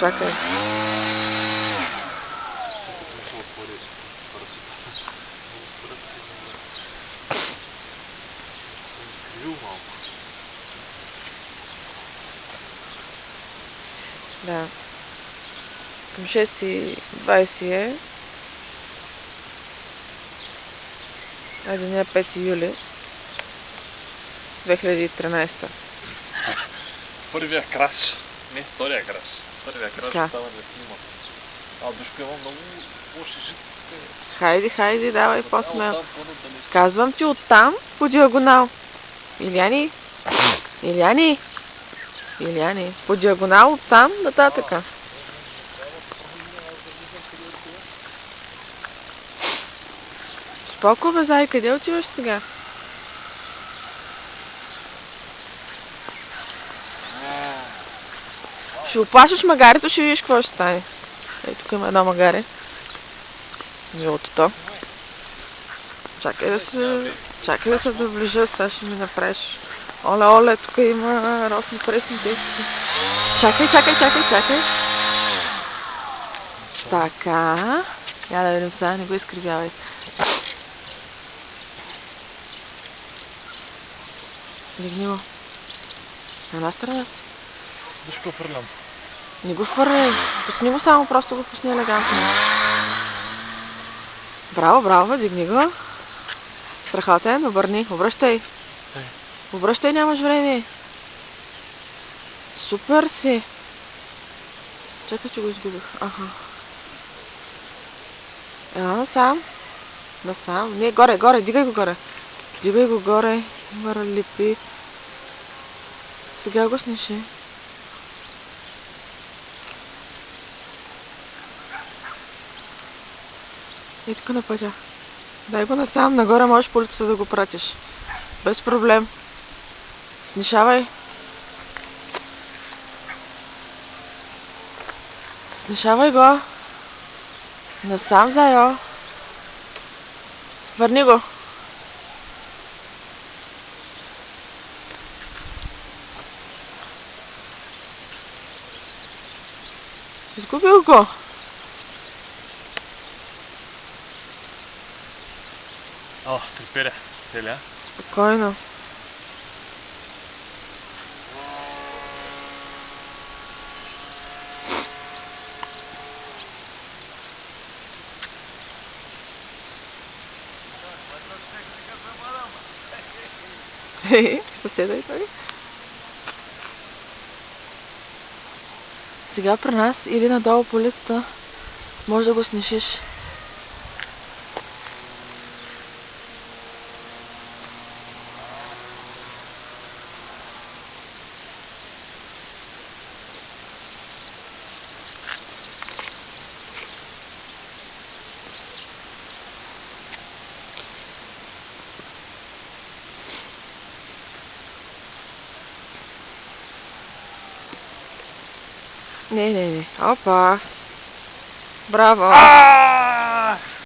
Чакай. Да. Към 6:20 е. А деня е 5 юли 2013. Първия краш. Не, втория краш. Първия краш Така. остава да снимам. Бешко имам много лоши жици тук. Хайде, давай по-смело. Казвам ти оттам по диагонал. Иляни? По диагонал оттам нататъка. Споко, бе, зай, къде отиваш сега? Ще оплашиш магарето, ще видиш какво ще стане. Ей, тук има едно магаре. Милото. Чакай да се доближа, сега ще ми направиш. Оле, тук има росни пресни тести. Чакай. Така. Я да видим сега, не го изкривявай. Дигни го. На една страна си. Бешко фърлям. Не го хвърляй. Пусни го само, просто го пусни елегантно. Браво, дигни го. Страхотен, обърни, обръщай. Обръщай, нямаш време. Супер си. Чакай, че го изгубих. Аха. Насам. Не, горе, дигай го горе. Мъра липи. Сега го сниши. И тук на пътя. Дай го насам, нагоре можеш по улицата да го пратиш. Без проблем. Снишавай. Снишавай го. Насам, зайо. Върни го. Изгубил го. Треперя. Целя. Спокойно. Съседа и той. Сега при нас или надолу по улицата може да го снишиш. Не. Опа. Браво.